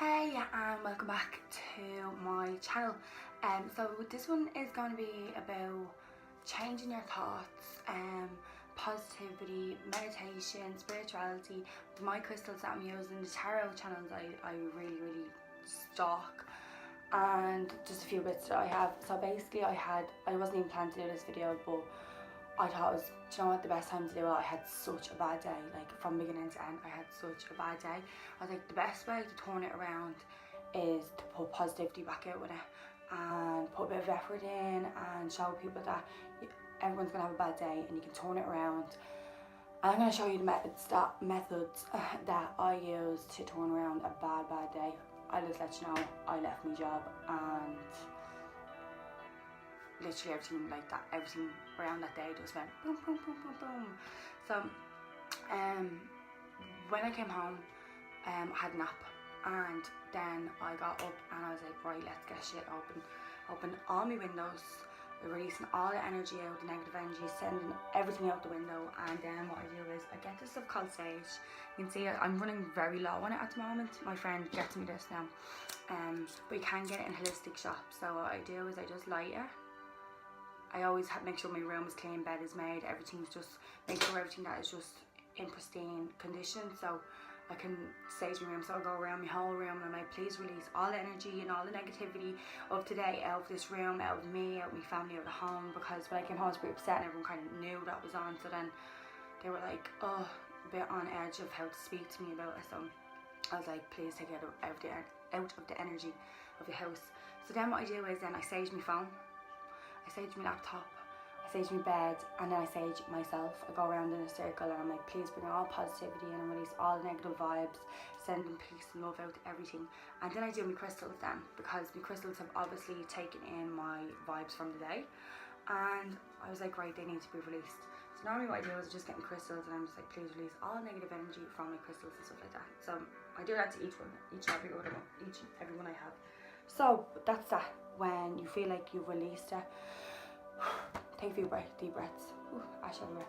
Hey and welcome back to my channel. So this one is going to be about changing your thoughts, positivity, meditation, spirituality, my crystals that I'm using, the tarot channels I really stalk, and just a few bits that I have. So basically I wasn't even planning to do this video, but I thought it was, do you know what, the best time to do it. I had such a bad day, like from beginning to end I had such a bad day. I was like, the best way to turn it around is to put positivity back out with it and put a bit of effort in and show people that everyone's gonna have a bad day and you can turn it around. And I'm going to show you the methods that I use to turn around a bad day. I'll just let you know, I left my job and literally everything around that day just went boom boom boom boom boom. So when I came home, I had a nap, and then I got up and I was like, right, let's get shit open all my windows, releasing all the energy out, the negative energy, sending everything out the window. And then what I do is I get this stuff called sage. You can see I'm running very low on it at the moment. My friend gets me this now, but you can get it in holistic shops. So what I do is I just light it. I always make sure my room is clean, bed is made, everything's just, make sure everything that is just in pristine condition, so I can sage my room. So I'll go around my whole room and I'm like, please release all the energy and all the negativity of today out of this room, out of me, out of my family, out of the home. Because when I came home I was pretty upset and everyone kind of knew that was on, so then they were like, oh, a bit on edge of how to speak to me about it. So I was like, please take it out of the energy of the house. So then what I do is then I sage my phone, I sage my laptop, I sage my bed, and then I sage myself. I go around in a circle and I'm like, please bring all positivity in and release all the negative vibes, sending peace and love out to everything. And then I do my crystals then, because my crystals have obviously taken in my vibes from the day, and I was like, right, they need to be released. So normally what I do is just get my crystals and I'm just like, please release all negative energy from my crystals and stuff like that. So I do that to each and every one I have. So that's that. When you feel like you've released it, take a few deep breaths. Ash everywhere.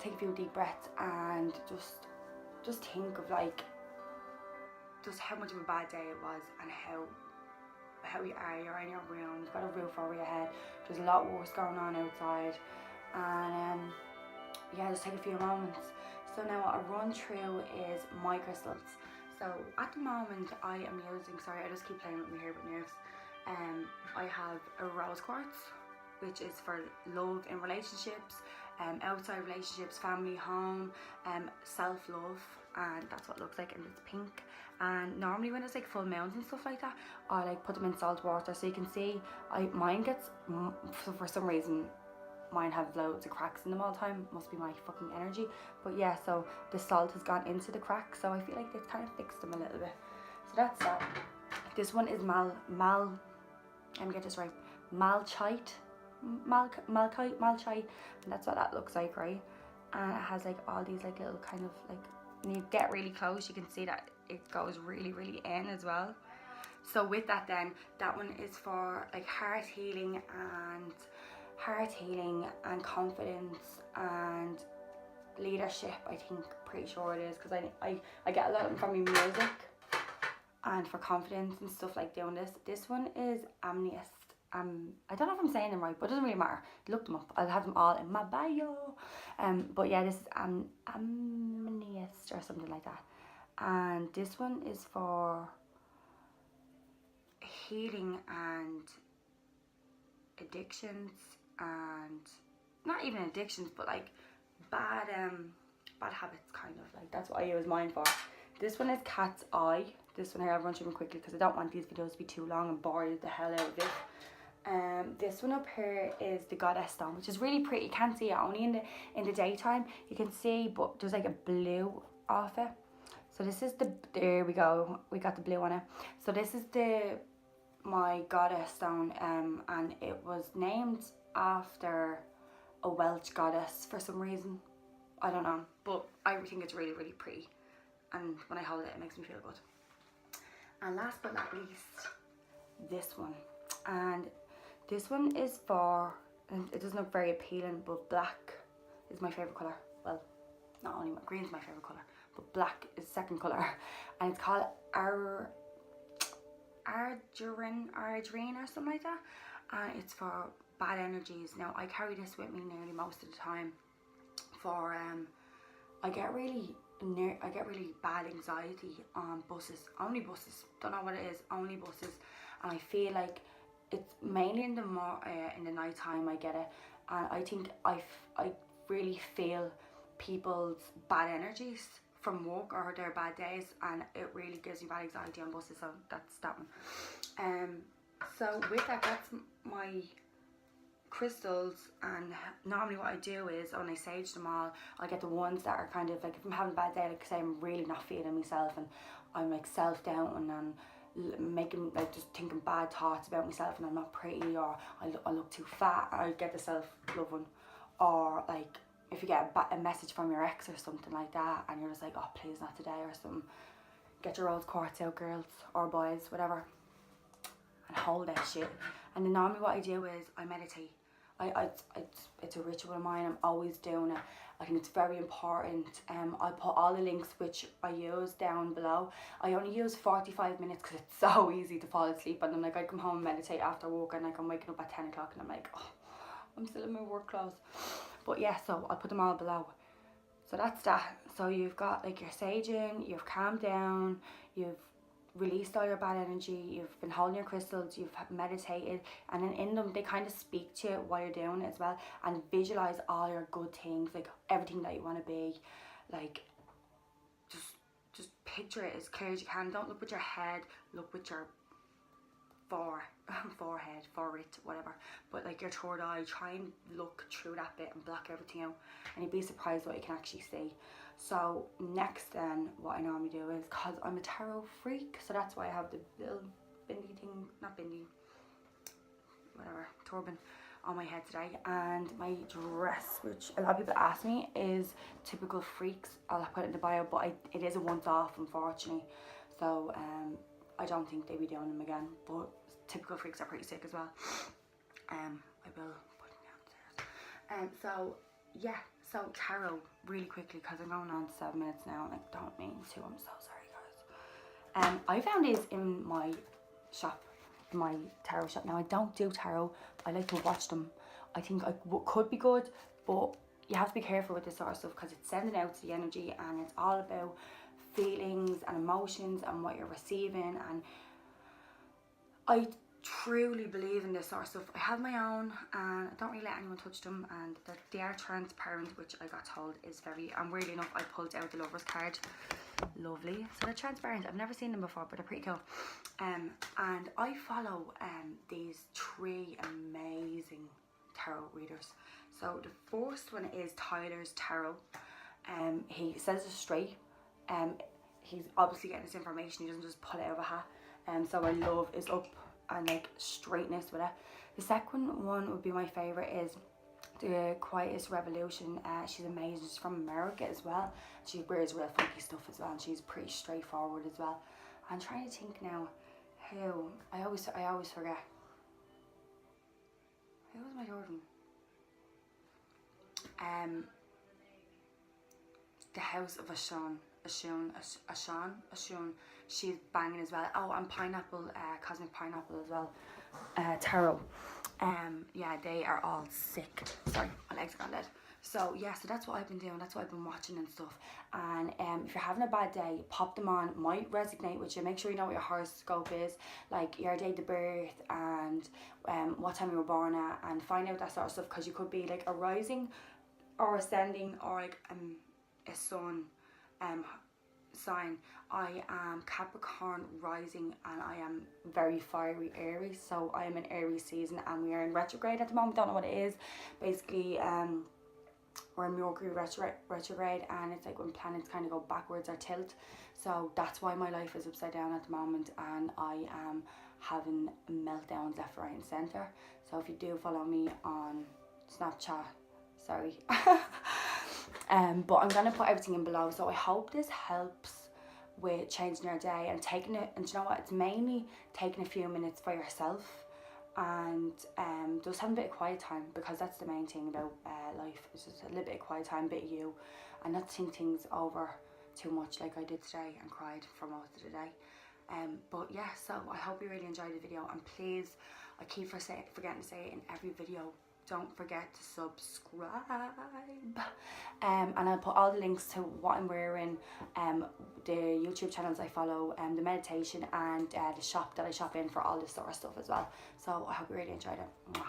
Take a few deep breaths and just think of like just how much of a bad day it was and how you are. You're in your room, you've got a roof over your head, there's a lot worse going on outside, and yeah, just take a few moments. So now what I run through is my crystals. So at the moment I am using, sorry I just keep playing with my hair with nerves, I have a rose quartz, which is for love in relationships, outside relationships, family, home, self-love, and that's what it looks like, and it's pink. And normally when it's like full moons and stuff like that, I like put them in salt water. So you can see mine gets, for some reason mine have loads of cracks in them all the time, must be my fucking energy, but yeah, so the salt has gone into the cracks, so I feel like it's kind of fixed them a little bit. So that's that. This one is let me get this right, malachite, and that's what that looks like, right? And it has like all these like little kind of like, when you get really close you can see that it goes really in as well. So with that then, that one is for like heart healing and confidence and leadership, I think, pretty sure it is, because I get a lot of them from my music, and for confidence and stuff like doing this. This one is amethyst. I don't know if I'm saying them right, but it doesn't really matter. Look them up. I'll have them all in my bio. But yeah, this is amethyst or something like that. And this one is for healing and addictions, and not even addictions, but like bad habits, kind of like. That's what I use mine for. This one is cat's eye. This one here, I'll run through them quickly because I don't want these videos to be too long and bore the hell out of it. This one up here is the goddess stone, which is really pretty. You can't see it only in the daytime. You can see, but there's like a blue off it. So this is there we go. We got the blue on it. So this is my goddess stone, and it was named after a Welsh goddess for some reason. I don't know, but I think it's really pretty, and when I hold it, it makes me feel good. And last but not least, this one. And this one is for, and it doesn't look very appealing, but black is my favourite colour. Well, not only green's my favourite colour, but black is second colour. And it's called Arginine or something like that, and it's for bad energies. Now I carry this with me nearly most of the time for I get really bad anxiety on buses, only buses, don't know what it is, only buses, and I feel like it's mainly in the night time I get it, and I think I really feel people's bad energies from work or their bad days, and it really gives me bad anxiety on buses, so that's that one. So with that, that's my crystals, and normally what I do is when I sage them all, I get the ones that are kind of like, if I'm having a bad day, like say I'm really not feeling myself and I'm like self-doubting and making like just thinking bad thoughts about myself and I'm not pretty, or I look too fat, I get the self-love one. Or like if you get a message from your ex or something like that and you're just like, oh please not today or something, get your rose quartz out, girls or boys, whatever, and hold that shit. And then normally what I do is I meditate. It's a ritual of mine. I'm always doing it. I think it's very important. I put all the links which I use down below. I only use 45 minutes because it's so easy to fall asleep, and then like I come home and meditate after work, and like I'm waking up at 10 o'clock and I'm like, oh, I'm still in my work clothes. But yeah, so I'll put them all below. So that's that. So you've got like your saging, you've calmed down, you've released all your bad energy, you've been holding your crystals, you've meditated, and then in them they kind of speak to you while you're doing it as well, and visualize all your good things, like everything that you want to be, like just picture it as clear as you can. Don't look with your head, look with your forehead, whatever, but like your third eye, try and look through that bit and block everything out, and you'd be surprised what you can actually see. So next then, what I normally do is, because I'm a tarot freak, so that's why I have the little bindi thing, not bindi, whatever, turban on my head today, and my dress, which a lot of people ask me, is typical freaks. I'll put it in the bio, but it is a once off, unfortunately, so I don't think they'll be doing them again, but typical freaks are pretty sick as well. I will put them downstairs. So yeah, so tarot really quickly, because I'm going on 7 minutes now and I don't mean to, I'm so sorry guys. I found these in my shop, my tarot shop. Now I don't do tarot, I like to watch them. I think I could be good, but you have to be careful with this sort of stuff because it's sending out the energy, and it's all about feelings and emotions and what you're receiving, and I truly believe in this sort of stuff. I have my own and I don't really let anyone touch them, and they are transparent, which I got told is very, and weirdly enough I pulled out the lover's card. Lovely. So they're transparent. I've never seen them before, but they're pretty cool. And I follow these 3 amazing tarot readers. So the first one is Tyler's Tarot. He says it straight. He's obviously getting this information, he doesn't just pull it out of a hat. So I love his up and like straightness with it. The second one would be my favourite, is the Quietest Revolution. She's amazing. She's from America as well. She wears real funky stuff as well, and she's pretty straightforward as well. I'm trying to think now who I always forget. Who was my third one? The House of Ashun. She's banging as well. Oh, and Pineapple, Cosmic Pineapple as well. Tarot. Yeah, they are all sick. Sorry, my legs are gone dead. So yeah, so that's what I've been doing. That's what I've been watching and stuff. And if you're having a bad day, pop them on. Might resonate with you. Make sure you know what your horoscope is, like your date of birth and what time you were born at, and find out that sort of stuff, because you could be like a rising or ascending, or like a sun sign. I am Capricorn rising, and I am very fiery Aries, so I am in Aries season, and we are in retrograde at the moment. Don't know what it is. Basically we're in Mercury retrograde, and it's like when planets kind of go backwards or tilt, so that's why my life is upside down at the moment, and I am having meltdowns left, right and centre. So if you do follow me on Snapchat, sorry. But I'm gonna put everything in below, so I hope this helps with changing your day and taking it. And you know what, it's mainly taking a few minutes for yourself, and just having a bit of quiet time, because that's the main thing about life. It's just a little bit of quiet time, a bit of you, and not think things over too much like I did today and cried for most of the day. But yeah, so I hope you really enjoyed the video, and please, I keep forgetting to say it in every video, don't forget to subscribe. And I'll put all the links to what I'm wearing, the YouTube channels I follow, the meditation, and the shop that I shop in for all this sort of stuff as well. So I hope you really enjoyed it. Mwah.